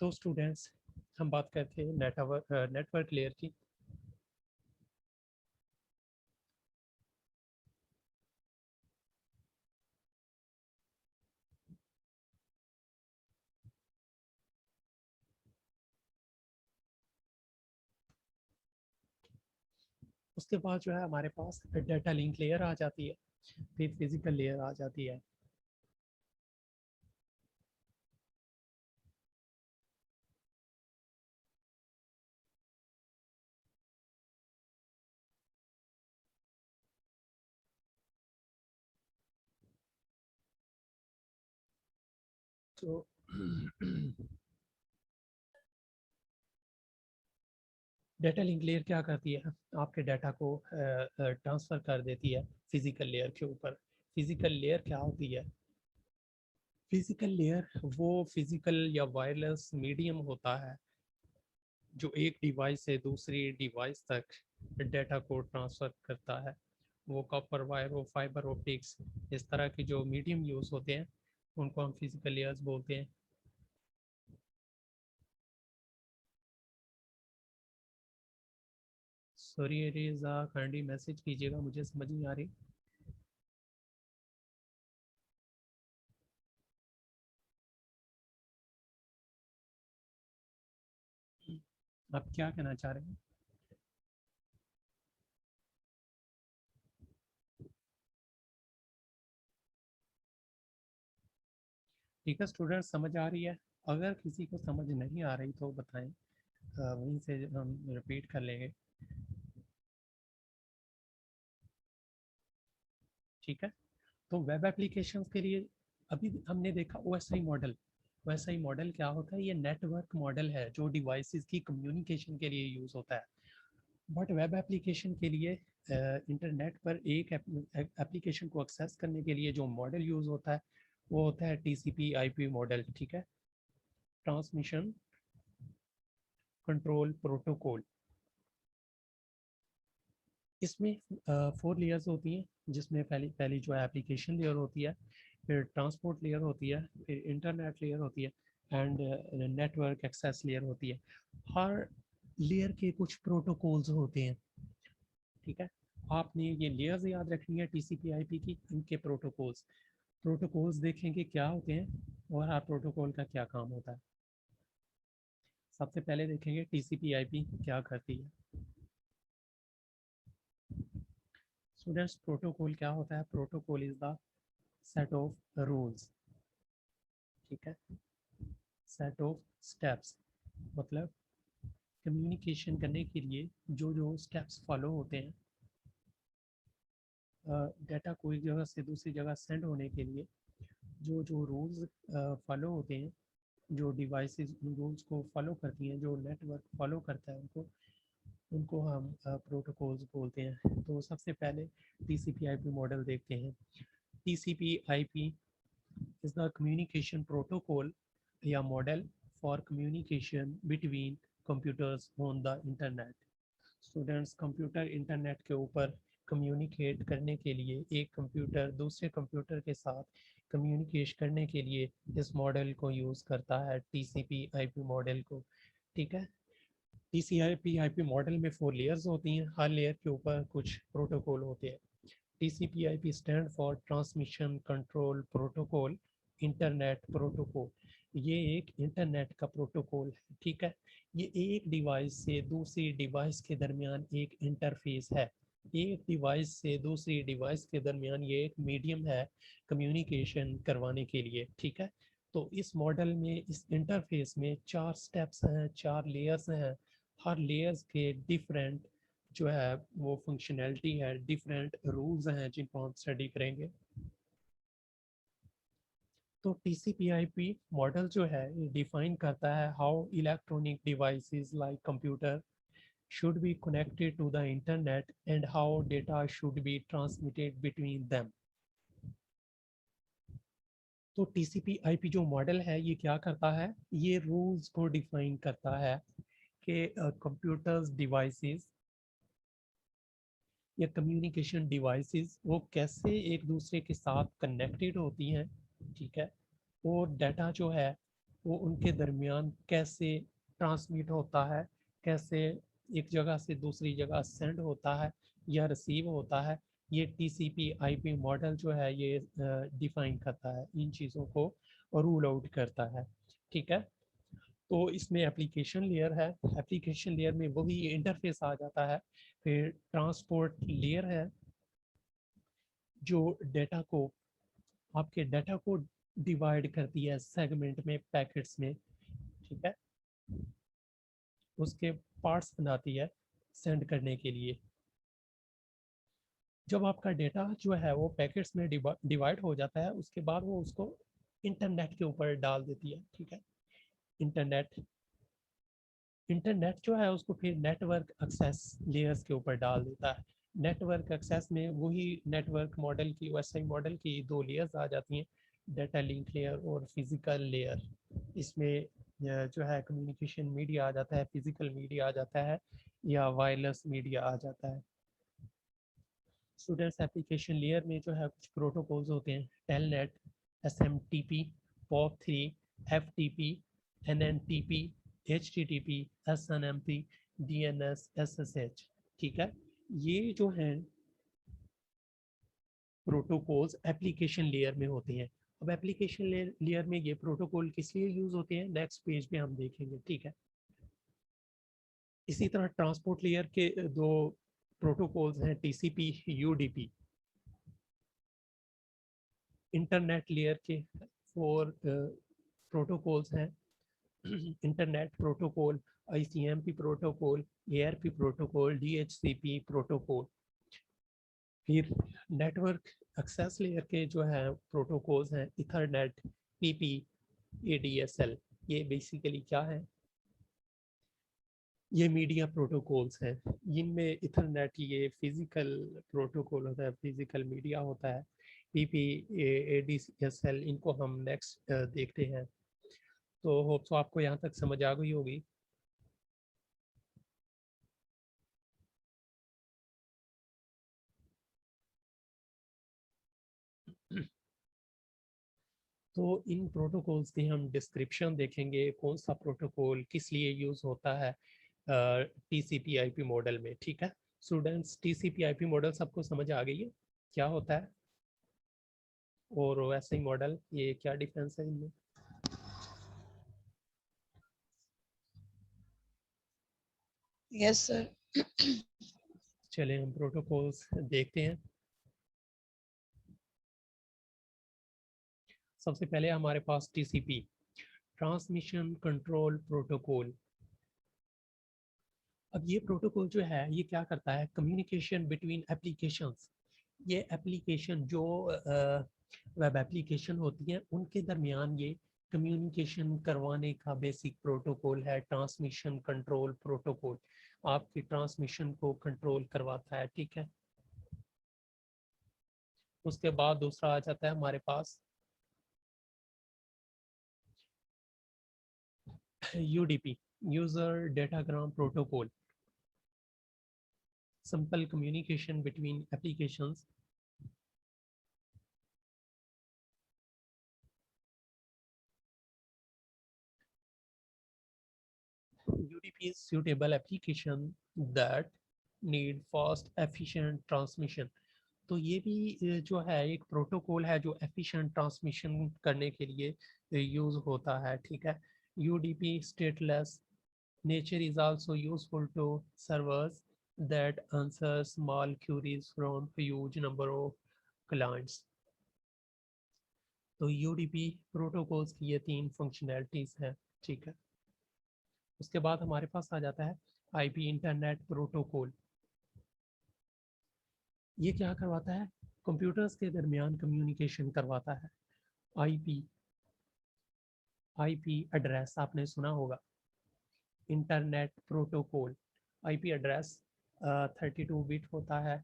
तो स्टूडेंट्स हम बात करते हैं नेटवर्क लेयर की। उसके बाद जो है हमारे पास डाटा लिंक लेयर आ जाती है, फिर फिजिकल लेयर आ जाती है। तो डाटा लिंक लेयर क्या करती है, आपके डाटा को ट्रांसफ़र कर देती है फिजिकल लेयर के ऊपर। फिजिकल लेयर क्या होती है? फिजिकल लेयर वो फिजिकल या वायरलेस मीडियम होता है जो एक डिवाइस से दूसरी डिवाइस तक डाटा को ट्रांसफ़र करता है। वो कॉपर वायर, वो फाइबर ऑप्टिक्स, इस तरह के जो मीडियम यूज़ होते हैं उनको हम फिजिकल लेयर्स बोलते हैं। सॉरी एरिजा काइंडली मैसेज कीजिएगा, मुझे समझ नहीं आ रही। आप क्या कहना चाह रहे हैं? ठीक है स्टूडेंट, समझ आ रही है? अगर किसी को समझ नहीं आ रही तो बताएं, वहीं से हम रिपीट कर लेंगे। ठीक है, तो वेब एप्लीकेशंस के लिए अभी हमने देखा ओएसआई मॉडल। ओएसआई मॉडल क्या होता है? ये नेटवर्क मॉडल है जो डिवाइसेस की कम्युनिकेशन के लिए यूज़ होता है। बट वेब एप्लीकेशन के लिए इंटरनेट पर एक एप्लीकेशन को एक्सेस करने के लिए जो मॉडल यूज़ होता है वो होता है टीसीपी आईपी मॉडल। ठीक है, ट्रांसमिशन कंट्रोल प्रोटोकॉल। इसमें 4 लेयर्स होती हैं, जिसमें पहली पहली जो है एप्लीकेशन लेयर होती है, फिर ट्रांसपोर्ट लेयर होती है, फिर इंटरनेट लेयर होती है, एंड नेटवर्क एक्सेस लेयर होती है। हर लेयर के कुछ प्रोटोकॉल्स होते हैं। ठीक है, आपने ये लेयर्स याद रखनी है टीसीपी आईपी की, इनके प्रोटोकॉल्स। प्रोटोकॉल्स देखेंगे क्या होते हैं और हर प्रोटोकॉल का क्या काम होता है। सबसे पहले देखेंगे टीसीपी आईपी क्या करती है। स्टूडेंट्स, प्रोटोकॉल क्या होता है? Protocol is the set of rules. ठीक है, सेट ऑफ स्टेप्स, मतलब कम्युनिकेशन करने के लिए जो जो स्टेप्स फॉलो होते हैं, डाटा को एक जगह से दूसरी जगह सेंड होने के लिए जो जो रूल्स फॉलो होते हैं, जो डिवाइसेस उन रूल्स को फॉलो करती हैं, जो नेटवर्क फॉलो करता है उनको, उनको हम प्रोटोकॉल्स बोलते हैं। तो सबसे पहले टीसीपी आईपी मॉडल देखते हैं। TCP IP is the communication protocol या model for communication between computers on the internet. Students, computer internet के ऊपर कम्युनिकेट करने के लिए, एक कंप्यूटर दूसरे कंप्यूटर के साथ कम्युनिकेट करने के लिए इस मॉडल को यूज़ करता है, टीसीपी आईपी मॉडल को। ठीक है, टीसीपी आईपी मॉडल में 4 लेयर्स होती हैं, हर लेयर के ऊपर कुछ प्रोटोकॉल होते हैं। TCP IP stand for transmission control protocol internet protocol. ये एक इंटरनेट का प्रोटोकॉल है। ठीक है, ये एक डिवाइस से दूसरी डिवाइस के दरमियान एक इंटरफेस है। एक डिवाइस से दूसरी डिवाइस के दरमियान ये एक मीडियम है कम्युनिकेशन करवाने के लिए। ठीक है, तो इस मॉडल में, इस इंटरफेस में 4 स्टेप्स हैं, 4 लेयर्स हैं। हर लेयर्स के डिफरेंट जो है वो फंक्शनैलिटी है, डिफरेंट रूल्स हैं जिनको हम स्टडी करेंगे। तो टीसीपी/आईपी मॉडल जो है ये डिफाइन करता है how electronic devices like computer should be connected to the internet and how data should be transmitted between them। तो टीसीपी/आईपी जो मॉडल है ये क्या करता है? ये रूल्स को डिफाइन करता है कि कंप्यूटर्स डिवाइसेस या कम्युनिकेशन डिवाइसेस वो कैसे एक दूसरे के साथ कनेक्टेड होती हैं। ठीक है, और डाटा जो है वो उनके दरमियान कैसे ट्रांसमिट होता है, कैसे एक जगह से दूसरी जगह सेंड होता है या रिसीव होता है, ये टीसीपी आईपी मॉडल जो है ये डिफाइन करता है, इन चीज़ों को रूल आउट करता है। ठीक है, तो इसमें एप्लीकेशन लेयर है, एप्लीकेशन लेयर में वही इंटरफेस आ जाता है। फिर ट्रांसपोर्ट लेयर है जो डेटा को, आपके डाटा को डिवाइड करती है सेगमेंट में, पैकेट्स में। ठीक है, उसके पार्ट्स बनाती है सेंड करने के लिए। जब आपका डेटा जो है वो पैकेट्स में डिवाइड हो जाता है, उसके बाद वो उसको इंटरनेट के ऊपर डाल देती है। ठीक है, इंटरनेट इंटरनेट जो है उसको फिर नेटवर्क एक्सेस लेयर्स के ऊपर डाल देता है। नेटवर्क एक्सेस में वही नेटवर्क मॉडल की, OSI मॉडल की दो लेयर्स आ जाती हैं, डाटा लिंक लेयर और फिजिकल लेयर। इसमें जो है कम्युनिकेशन मीडिया आ जाता है, फिजिकल मीडिया आ जाता है, या वायरलेस मीडिया आ जाता है। स्टूडेंट्स, एप्लीकेशन लेयर में जो है कुछ प्रोटोकॉल्स होते हैं, telnet, SMTP, POP3, FTP, NNTP, HTTP, SNMP, DNS, SSH। ठीक है, ये जो हैं प्रोटोकॉल्स एप्लीकेशन लेयर में होते हैं। अब एप्लीकेशन लेयर में ये प्रोटोकॉल किस लिए यूज होते हैं, नेक्स्ट पेज पे हम देखेंगे। ठीक है, इसी तरह ट्रांसपोर्ट लेयर के दो प्रोटोकॉल्स हैं, TCP, UDP। इंटरनेट लेयर के 4 प्रोटोकॉल्स हैं, internet protocol, ICMP protocol, ARP protocol, DHCP protocol. फिर नेटवर्क एक्सेस लेयर के जो है प्रोटोकॉल्स हैं, इथरनेट, PP, ADSL। ये बेसिकली क्या है, ये मीडिया प्रोटोकॉल्स हैं। इनमें इथरनेट ये फिजिकल प्रोटोकॉल होता है, फिजिकल मीडिया होता है। PP, ADSL इनको हम नेक्स्ट देखते हैं। तो होप सो आपको यहाँ तक समझ आ गई होगी। तो इन प्रोटोकॉल्स की हम डिस्क्रिप्शन देखेंगे, कौन सा प्रोटोकॉल किस लिए यूज होता है TCP IP मॉडल में। ठीक है स्टूडेंट्स, TCP IP मॉडल सबको समझ आ गई है क्या होता है, और वैसे ही मॉडल ये क्या डिफरेंस है इनमें। Yes sir. चले हम प्रोटोकॉल्स देखते हैं। सबसे पहले हमारे पास TCP, ट्रांसमिशन कंट्रोल प्रोटोकॉल। अब ये प्रोटोकॉल जो है ये क्या करता है, कम्युनिकेशन बिटवीन एप्लीकेशंस। ये एप्लीकेशन जो वेब एप्लीकेशन होती हैं उनके दरमियान ये कम्युनिकेशन करवाने का बेसिक प्रोटोकॉल है, ट्रांसमिशन कंट्रोल प्रोटोकॉल। आपकी ट्रांसमिशन को कंट्रोल करवाता है। ठीक है, उसके बाद दूसरा आ जाता है हमारे पास UDP, user datagram protocol, simple communication between applications. UDP is suitable application that need fast efficient transmission। तो ये भी जो है एक प्रोटोकॉल है जो एफिशिएंट ट्रांसमिशन करने के लिए यूज होता है। ठीक है, UDP stateless nature is also useful to servers that answer small queries from huge number of clients। तो UDP प्रोटोकॉल्स की ये 3 फंक्शनैलिटीज हैं। ठीक है, उसके बाद हमारे पास आ जाता है IP इंटरनेट प्रोटोकॉल। ये क्या करवाता है, कंप्यूटर्स के दरमियान कम्युनिकेशन करवाता है। IP एड्रेस आपने सुना होगा, internet protocol. IP address 32 bit होता है।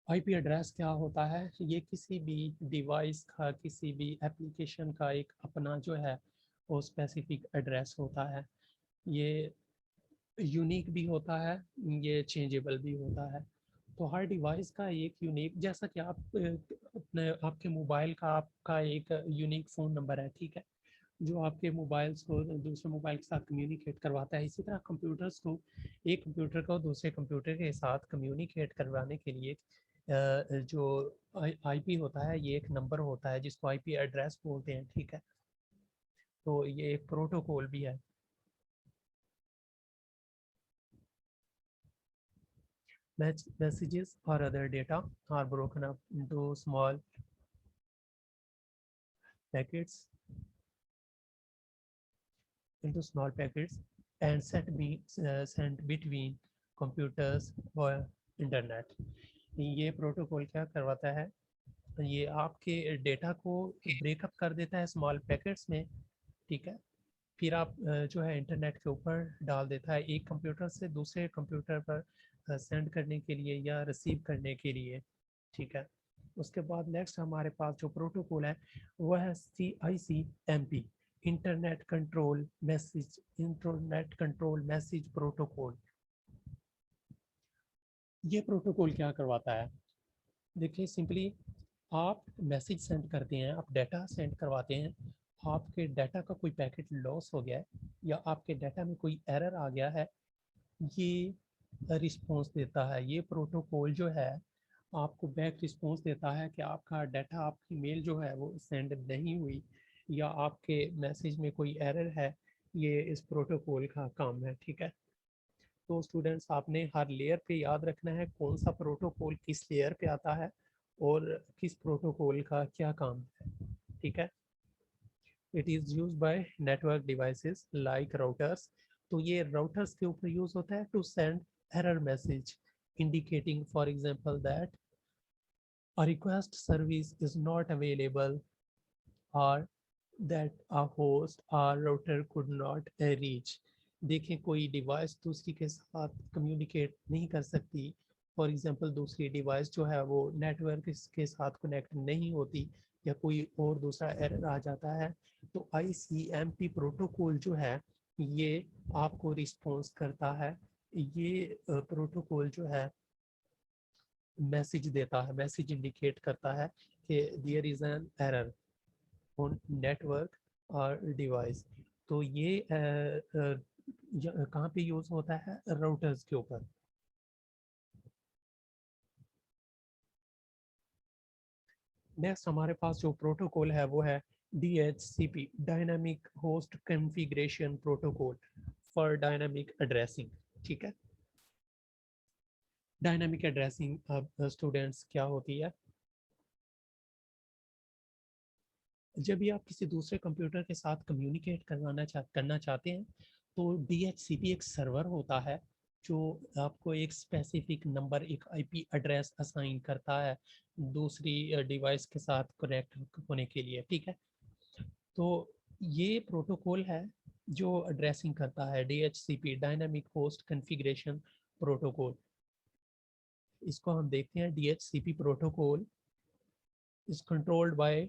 IP एड्रेस क्या होता है, ये किसी भी डिवाइस का, किसी भी एप्लीकेशन का एक अपना जो है वो स्पेसिफिक एड्रेस होता है। ये यूनिक भी होता है, ये चेंजेबल भी होता है। तो हर डिवाइस का एक यूनिक, जैसा कि आप अपने आपके मोबाइल का आपका एक यूनिक फ़ोन नंबर है। ठीक है, जो आपके मोबाइल्स को दूसरे मोबाइल के साथ कम्युनिकेट करवाता है। इसी तरह कंप्यूटर्स को, एक कंप्यूटर को दूसरे कंप्यूटर के साथ कम्युनिकेट करवाने के लिए जो आईपी होता है, ये एक नंबर होता है जिसको आईपी एड्रेस बोलते हैं, ठीक है। तो ये एक प्रोटोकॉल भी है। Messages or other data are broken up into small packets and sent between computers or internet. ये प्रोटोकॉल क्या करवाता है, ये आपके डेटा को ब्रेकअप कर देता है स्मॉल पैकेट्स में, ठीक है। फिर आप जो है इंटरनेट के ऊपर डाल देता है, एक कंप्यूटर से दूसरे कंप्यूटर पर सेंड करने के लिए या रिसीव करने के लिए, ठीक है। उसके बाद नेक्स्ट हमारे पास जो प्रोटोकॉल है वह है CICMP, internet control message protocol. ये प्रोटोकॉल क्या करवाता है, देखिए सिंपली आप मैसेज सेंड करते हैं, आप डाटा सेंड करवाते हैं, आपके डाटा का कोई पैकेट लॉस हो गया है या आपके डाटा में कोई एरर आ गया है, ये रिस्पॉन्स देता है। ये प्रोटोकॉल जो है आपको बैक रिस्पॉन्स देता है कि आपका डाटा, आपकी मेल जो है वो सेंड नहीं हुई या आपके मैसेज में कोई एरर है। ये इस प्रोटोकॉल का काम है, ठीक है। तो स्टूडेंट्स आपने हर लेयर पे याद रखना है कौन सा प्रोटोकॉल किस लेयर पे आता है और किस प्रोटोकॉल का क्या काम है, ठीक है। It is use by network devices like routers. तो ये राउटर्स के ऊपर यूज होता है to send error message indicating for example that a request service is not available or that a host or router could not reach। देखें कोई device दूसरी के साथ कम्युनिकेट नहीं कर सकती, फॉर एग्जांपल दूसरी डिवाइस जो है वो नेटवर्क के साथ कनेक्ट नहीं होती या कोई और दूसरा एरर आ जाता है, तो ICMP प्रोटोकॉल जो है ये आपको रिस्पॉन्स करता है। ये प्रोटोकॉल जो है मैसेज देता है, मैसेज इंडिकेट करता है कि there is an error on network और डिवाइस। तो ये कहाँ पे यूज होता है, राउटर्स के ऊपर। नेक्स्ट हमारे पास जो प्रोटोकॉल है वो है DHCP, dynamic host configuration protocol for dynamic addressing, ठीक है। डायनामिक एड्रेसिंग अब स्टूडेंट्स क्या होती है, जब भी आप किसी दूसरे कंप्यूटर के साथ कम्युनिकेट करना चाहते हैं तो DHCP एक सर्वर होता है जो आपको एक स्पेसिफिक नंबर, एक IP एड्रेस असाइन करता है दूसरी डिवाइस के साथ कनेक्ट होने के लिए, ठीक है। तो ये प्रोटोकॉल है जो एड्रेसिंग करता है, DHCP dynamic host configuration protocol. इसको हम देखते हैं, DHCP protocol is controlled by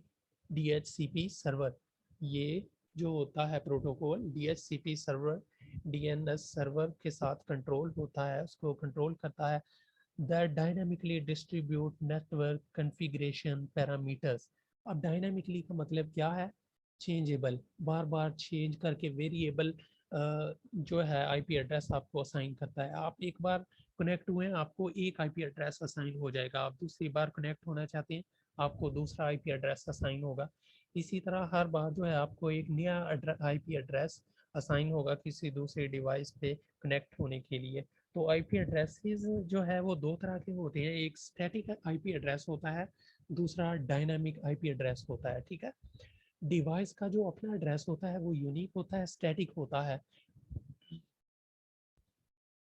DHCP server. ये जो होता है protocol DHCP server, DNS server के साथ कंट्रोल होता है, उसको कंट्रोल करता है। That dynamically distribute network configuration parameters. अब डायनामिकली का मतलब क्या है, चेंजेबल, बार बार चेंज करके वेरिएबल जो है IP एड्रेस आपको असाइन करता है। आप एक बार कनेक्ट हुए हैं, आपको एक IP एड्रेस असाइन हो जाएगा, आप दूसरी बार कनेक्ट होना चाहते हैं आपको दूसरा IP एड्रेस असाइन होगा। इसी तरह हर बार जो है आपको एक नया IP एड्रेस असाइन होगा किसी दूसरी डिवाइस पे कनेक्ट होने के लिए। तो IP एड्रेसेस जो है वो दो तरह के होते हैं, एक स्टैटिक IP एड्रेस होता है, दूसरा डायनामिक IP एड्रेस होता है, ठीक है। डिवाइस का जो अपना एड्रेस होता है वो यूनिक होता है, स्टैटिक होता है,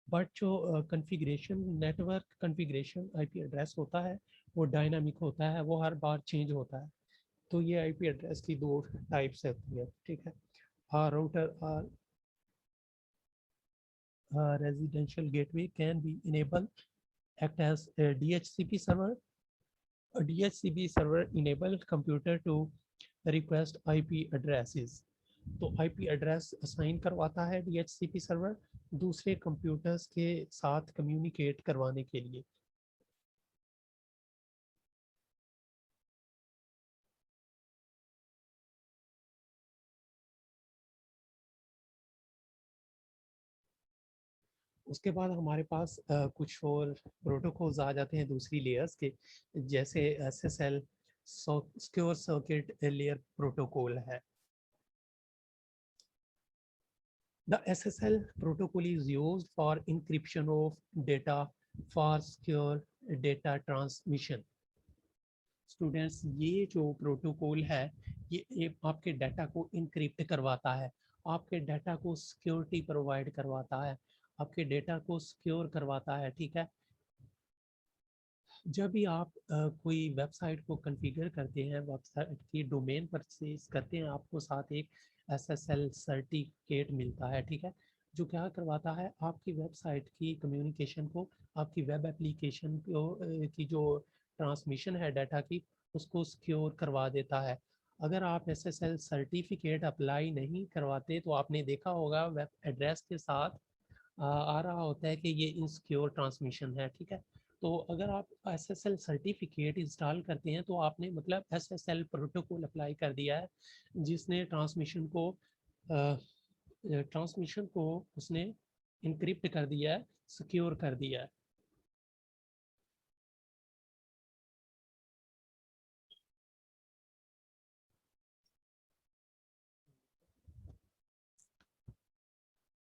बट जो configuration, network configuration IP address होता है वो डायनामिक होता है, वो हर बार चेंज होता है। तो ये IP एड्रेस की दो टाइप्स होती है, ठीक है। Router residential gateway can be enabled act as a DHCP server. A DHCP server enable computer to request IP addresses। तो IP एड्रेस असाइन करवाता है DHCP सर्वर दूसरे कंप्यूटर्स के साथ कम्युनिकेट करवाने के लिए। उसके बाद हमारे पास कुछ और प्रोटोकॉल्स आ जाते हैं दूसरी लेयर्स के, जैसे SSL secure circuit layer protocol है। The SSL protocol is used for encryption of data for secure data transmission. Students, ये जो प्रोटोकॉल है ये आपके डाटा को इनक्रिप्ट करवाता है, आपके डाटा को सिक्योरिटी प्रोवाइड करवाता है, आपके डाटा को सिक्योर करवाता है, ठीक है। जब भी आप कोई वेबसाइट को कॉन्फ़िगर करते हैं, वेबसाइट की डोमेन परचेज करते हैं, आपको साथ एक SSL सर्टिफिकेट मिलता है, ठीक है, जो क्या करवाता है, आपकी वेबसाइट की कम्युनिकेशन को, आपकी वेब एप्लीकेशन को की जो ट्रांसमिशन है डाटा की, उसको सिक्योर करवा देता है। अगर आप SSL सर्टिफिकेट अप्लाई नहीं करवाते तो आपने देखा होगा वेब एड्रेस के साथ आ रहा होता है कि ये इनसिक्योर ट्रांसमिशन है, ठीक है। तो अगर आप SSL सर्टिफिकेट इंस्टॉल करते हैं तो आपने मतलब SSL प्रोटोकॉल अप्लाई कर दिया है, जिसने ट्रांसमिशन को उसने इनक्रिप्ट कर दिया है, सिक्योर कर दिया है।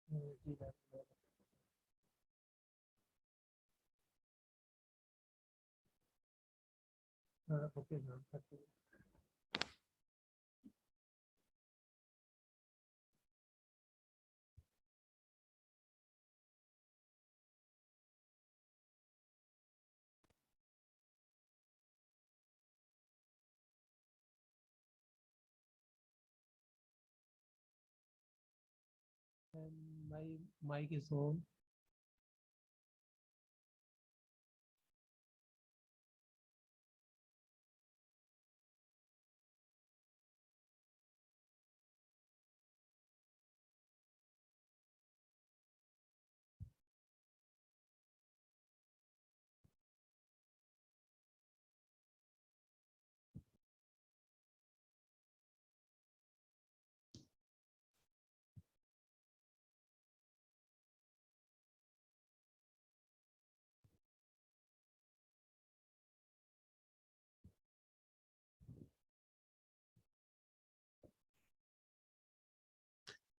जी मैम। हाँ, ओके मैम, करते हैं। My mic is on.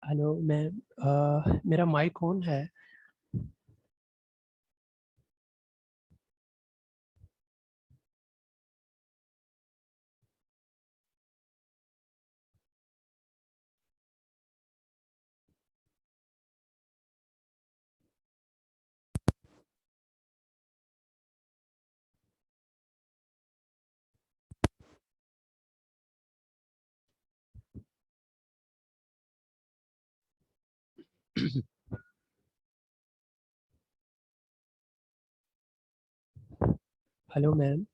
Hello ma'am, मेरा माइक ऑन है। Hello ma'am.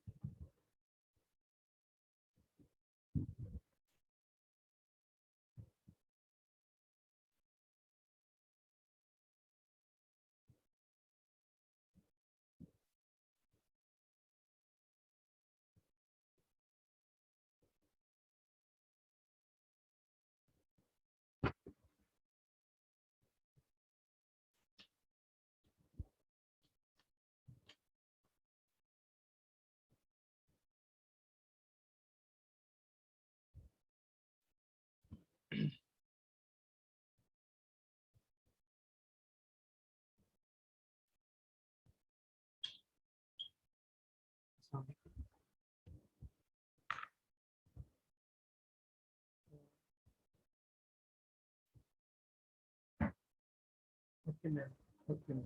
Okay ma'am, okay ma'am.